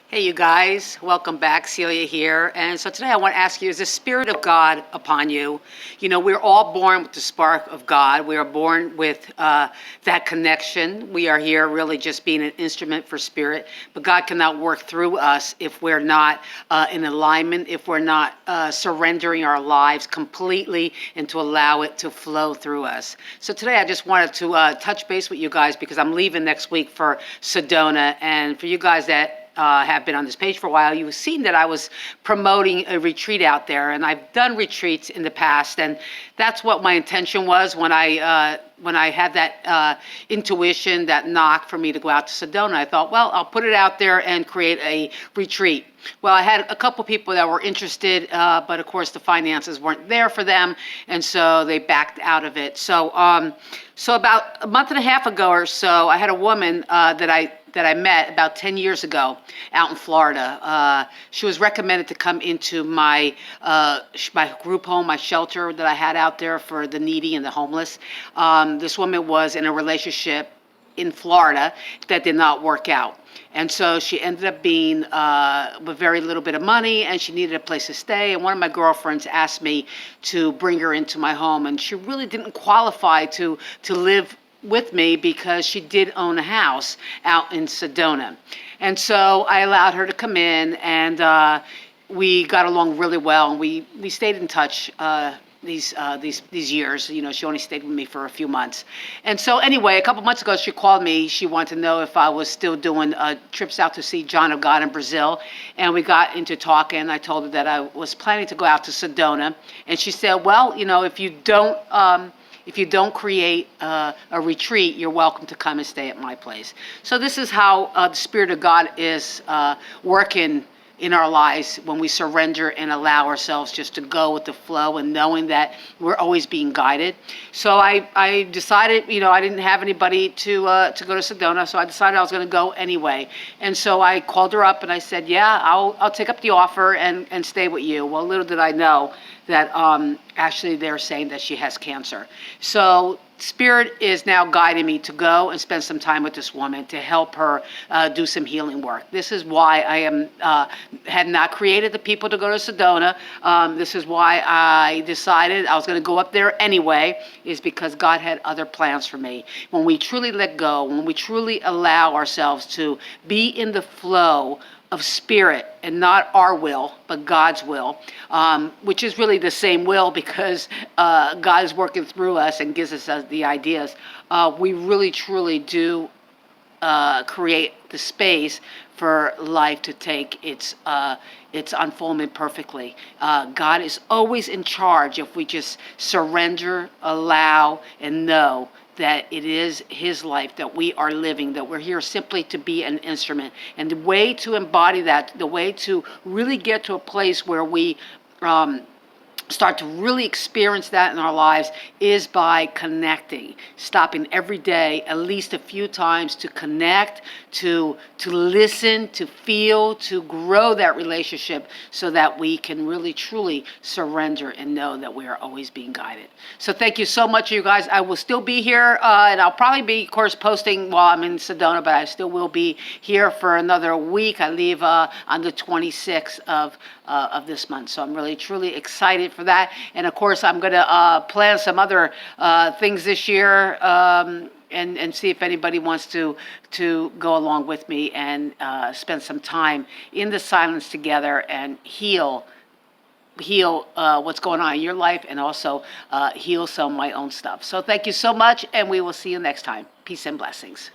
Hey, you guys, welcome back. Celia here. And so today I want to ask you, is the Spirit of God upon you? You know, we're all born with the spark of God. We are born with that connection. We are here really just being an instrument for Spirit. But God cannot work through us if we're not in alignment, if we're not surrendering our lives completely and to allow it to flow through us. So today I just wanted to touch base with you guys because I'm leaving next week for Sedona. And for you guys that have been on this page for a while, you've seen that I was promoting a retreat out there, and I've done retreats in the past, and that's what my intention was when I had that intuition, that knock for me to go out to Sedona. I thought, well, I'll put it out there and create a retreat. Well, I had a couple people that were interested, but of course the finances weren't there for them, and so they backed out of it. So about a month and a half ago or so, I had a woman that I met about 10 years ago out in Florida. She was recommended to come into my group home, my shelter that I had out there for the needy and the homeless. This woman was in a relationship in Florida that did not work out. And so she ended up being with very little bit of money, and she needed a place to stay. And one of my girlfriends asked me to bring her into my home, and she really didn't qualify to live with me because she did own a house out in Sedona. And so I allowed her to come in, and we got along really well, and we stayed in touch these years. You know, she only stayed with me for a few months. And so anyway, a couple months ago, she called me. She wanted to know if I was still doing trips out to see John of God in Brazil. And we got into talking. I told her that I was planning to go out to Sedona. And she said, well, you know, if you don't create a retreat, you're welcome to come and stay at my place. So this is how the Spirit of God is working in our lives when we surrender and allow ourselves just to go with the flow and knowing that we're always being guided. So I decided, you know, I didn't have anybody to go to Sedona, so I decided I was going to go anyway. And so I called her up and I said, yeah, I'll take up the offer and stay with you. Well, little did I know that actually they're saying that she has cancer. So Spirit is now guiding me to go and spend some time with this woman to help her do some healing work. This is why I had not created the people to go to Sedona. This is why I decided I was going to go up there anyway, is because God had other plans for me. When we truly let go, when we truly allow ourselves to be in the flow of Spirit and not our will, but God's will, which is really the same will because God is working through us and gives us the ideas. We really, truly do create the space for life to take its unfoldment perfectly. God is always in charge if we just surrender, allow, and know that it is His life that we are living, that we're here simply to be an instrument. And the way to embody that, the way to really get to a place where we start to really experience that in our lives is by connecting, stopping every day at least a few times to connect, to listen, to feel, to grow that relationship so that we can really truly surrender and know that we are always being guided. So thank you so much, you guys. I will still be here, and I'll probably be, of course, posting while I'm in Sedona, but I still will be here for another week. I leave on the 26th of this month, so I'm really truly excited for that. And of course, I'm going to plan some other things this year and see if anybody wants to go along with me and spend some time in the silence together and heal what's going on in your life and also heal some of my own stuff. So thank you so much, and we will see you next time. Peace and blessings.